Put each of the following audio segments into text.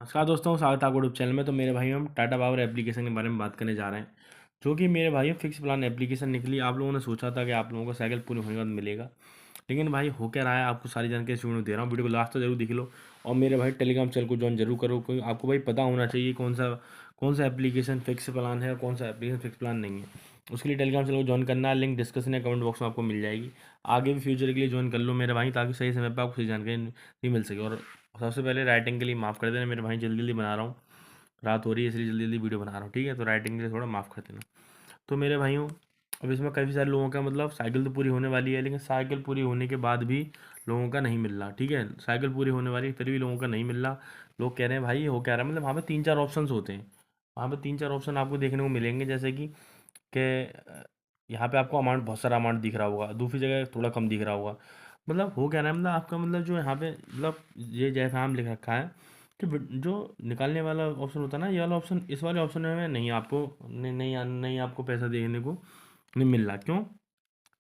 नमस्कार दोस्तों, स्वागत है आपको यूट्यूब चैनल में। तो मेरे भाई हम टाटा पावर एप्लीकेशन के बारे में बात करने जा रहे हैं, जो कि मेरे भाई फिक्स प्लान एप्लीकेशन निकली। आप लोगों ने सोचा था कि आप लोगों को साइकिल पूरी होने के बाद मिलेगा, लेकिन भाई हो क्या रहा है आपको सारी जानकारी इस वीडियो में दे रहा हूँ। वीडियो को लास्ट तक जरूर देख लो और मेरे भाई टेलीग्राम चैनल को ज्वाइन जरूर करो, क्योंकि आपको भाई पता होना चाहिए कौन सा एप्लीकेशन फिक्स प्लान है और कौन सा एप्लीकेशन फिक्स प्लान नहीं है। उसके लिए टेलीग्राम चैनल को ज्वाइन करना है, लिंक डिस्क्रिप्शन या कमेंट बॉक्स में आपको मिल जाएगी। आगे भी फ्यूचर के लिए ज्वाइन कर लो मेरे भाई, ताकि सही समय पर आपको सही जानकारी भी मिल सके। और सबसे पहले राइटिंग के लिए माफ़ कर देना मेरे भाई, जल्दी जल्दी बना रहा हूँ, रात हो रही है इसलिए जल्दी जल्दी वीडियो बना रहा हूँ, ठीक है। तो राइटिंग के लिए थोड़ा माफ़ कर देना। तो मेरे भाइयों, अब इसमें काफ़ी सारे लोगों का मतलब साइकिल तो पूरी होने वाली है, लेकिन साइकिल पूरी होने के बाद भी लोगों का नहीं मिल रहा, ठीक है। साइकिल पूरी होने वाली है फिर भी लोगों का नहीं मिल रहा। लोग कह रहे हैं भाई हो क्या रहा है, मतलब वहाँ पे 3-4 ऑप्शन होते हैं। वहाँ पे 3-4 ऑप्शन आपको देखने को मिलेंगे, जैसे कि यहाँ पे आपको अमाउंट, बहुत सारा अमाउंट दिख रहा होगा, दूसरी जगह थोड़ा कम दिख रहा होगा। मतलब हो क्या रहा है, मतलब आपका मतलब जो यहाँ पे मतलब ये जैसा नाम लिख रखा है कि जो निकालने वाला ऑप्शन होता है ना, ये वाला ऑप्शन, इस वाले ऑप्शन में नहीं आपको नहीं आपको पैसा देखने को नहीं मिल रहा। क्यों?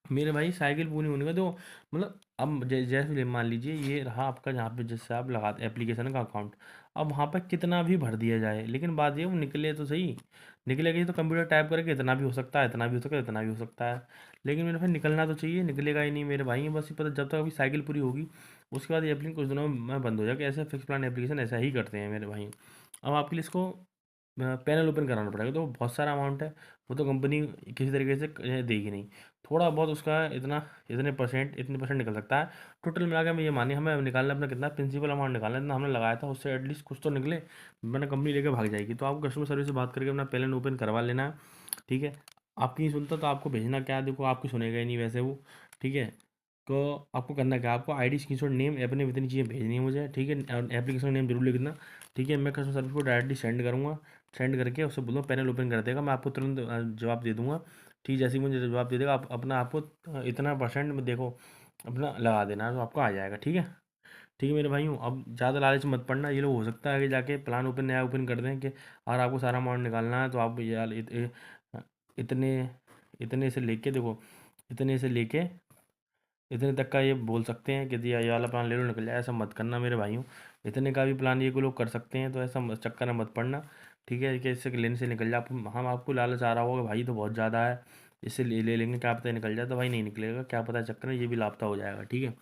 मेरे भाई साइकिल पूरी होने का तो मतलब अब जैसे मान लीजिए ये रहा आपका, जहाँ पे जिससे आप लगाते एप्लीकेशन का अकाउंट। अब वहाँ पर कितना भी भर दिया जाए, लेकिन बात ये वो निकले तो सही। निकलेगा ही तो कंप्यूटर टाइप करके इतना भी हो सकता है, इतना भी हो सकता है, इतना भी हो सकता है। लेकिन मेरे भाई निकलना तो चाहिए, निकलेगा ही नहीं मेरे भाई। बस ये पता, जब तक अभी साइकिल पूरी होगी उसके बाद ये एप्लीकेशन कुछ दिनों में बंद हो जाएगा। ऐसे फिक्स प्लान एप्लीकेशन ऐसा ही करते हैं मेरे भाई। अब आपके लिए इसको पैनल ओपन कराना पड़ेगा, तो बहुत सारा अमाउंट है। वो तो कंपनी किसी तरीके से देगी नहीं। थोड़ा बहुत उसका इतने परसेंट निकल सकता है। टोटल मिला के मैं ये मानिए, हमें निकालना अपना कितना प्रिंसिपल अमाउंट निकालना है, इतना हमने लगाया था, उससे एटलीस्ट कुछ तो निकले, वरना कंपनी लेके भाग जाएगी। तो आपको कस्टमर सर्विस से बात करके अपना पैनल ओपन करवा लेना है, ठीक है। आपकी नहीं सुनता तो आपको भेजना क्या है, देखो आपकी सुनेगा ही नहीं वैसे वो, ठीक है। तो आपको करना क्या है, आपको आईडी स्क्रीनशॉट नेम अपने इतनी चीज़ें भेजनी है मुझे, ठीक है। एप्लीकेशन नेम जरूर लिखना, ठीक है। मैं कस्टमर सर्विस को डायरेक्टली सेंड करूँगा, सेंड करके उससे बोलूँगा पैनल ओपन कर देगा, मैं आपको तुरंत जवाब दे दूँगा। ठीक, जैसे ही मुझे जवाब दे देगा, आप अपना आपको इतना परसेंट में देखो अपना लगा देना, तो आपको आ जाएगा, ठीक है। ठीक है मेरे भाइयों, अब ज़्यादा लालच मत पड़ना। ये लोग हो सकता है कि जाके प्लान ओपन नया ओपन कर दें कि अगर आपको सारा अमाउंट निकालना है तो आप यार इतने इतने से लेके देखो, इतने से लेके इतने तक का ये बोल सकते हैं कि ये वाला प्लान ले लो निकल जाए। ऐसा मत करना मेरे भाइयों, इतने का भी प्लान ये को लोग कर सकते हैं, तो ऐसा चक्कर में मत पड़ना, ठीक है। कि इससे लेने से निकल जाए, हम आपको लालच आ रहा होगा भाई तो बहुत ज़्यादा है, इससे ले लेंगे, क्या पता निकल जाए। तो भाई नहीं निकलेगा, क्या पता चक्कर में ये भी लापता हो जाएगा, ठीक है।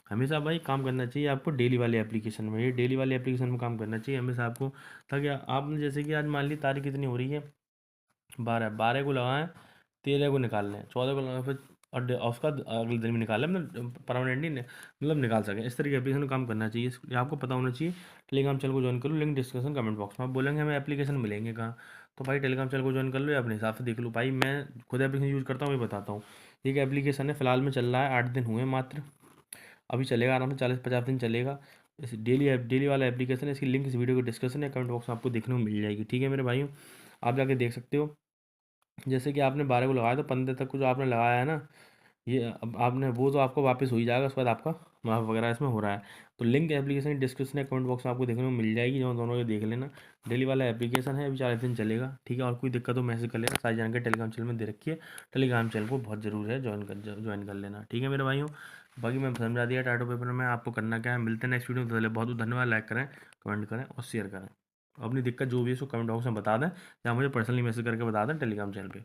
हमेशा भाई काम करना चाहिए आपको डेली वाले एप्लीकेशन में, ये डेली वाले एप्लीकेशन में काम करना चाहिए हमेशा आपको, ताकि आपने जैसे कि आज मान ली तारीख कितनी हो रही है, 12, 12 को लगाएं, 13 को निकाल लें, 14 को लगाएं, फिर और उसका अगले दिन भी निकाल लें, मतलब परमानेंटली मतलब निकाल सकें। इस तरीके एप्लीकेशन काम करना चाहिए, ये आपको पता होना चाहिए। टेलीग्राम चैनल को ज्वाइन कर लो, लिंक डिस्क्रिप्शन कमेंट बॉक्स में। आप बोलेंगे हमें एप्लीकेशन मिलेंगे कहाँ, तो भाई टेलीग्राम चैनल को ज्वाइन कर लो या अपने हिसाब से देख लो। भाई मैं खुद एप्लीकेशन यूज़ करता हूँ, ये बताता हूँ। एक एप्लीकेशन है, फिलहाल में चल रहा है, 8 दिन हुए मात्र, अभी चलेगा आराम से 40-50 दिन चलेगा। इस डेली वाला एप्लीकेशन है, इसकी लिंक इस वीडियो को डिस्क्रिप्शन या कमेंट बॉक्स में आपको देखने को मिल जाएगी, ठीक है मेरे भाइयों। आप जाके देख सकते हो। जैसे कि आपने 12 को लगाया तो 15 तक को जो आपने लगाया है ना, ये अब आपने वो तो आपको वापस हो ही जाएगा, उसके बाद आपका माफ वगैरह इसमें हो रहा है। तो लिंक एप्लीकेशन डिस्क्रिप्शन या कमेंट बॉक्स में आपको देखने को मिल जाएगी, जो दोनों को देख लेना। डेली वाला एप्लीकेशन है, अभी 40 दिन चलेगा, ठीक है। और कोई दिक्कत हो मैसेज कर लेना, सारी जानकारी टेलीग्राम चैनल में दे रखी है। टेलीग्राम चैनल को बहुत ज़रूर है ज्वाइन कर लेना, ठीक है मेरे भाइयों। बाकी मैं समझा दिया टाटो पेपर में आपको करना क्या है। मिलते हैं नेक्स्ट वीडियो में, बहुत बहुत धन्यवाद। लाइक करें, कमेंट करें और शेयर करें। अपनी दिक्कत जो भी है उसको कमेंट बॉक्स में बता दें, या मुझे पर्सनली मैसेज करके बता दें टेलीग्राम चैनल पर।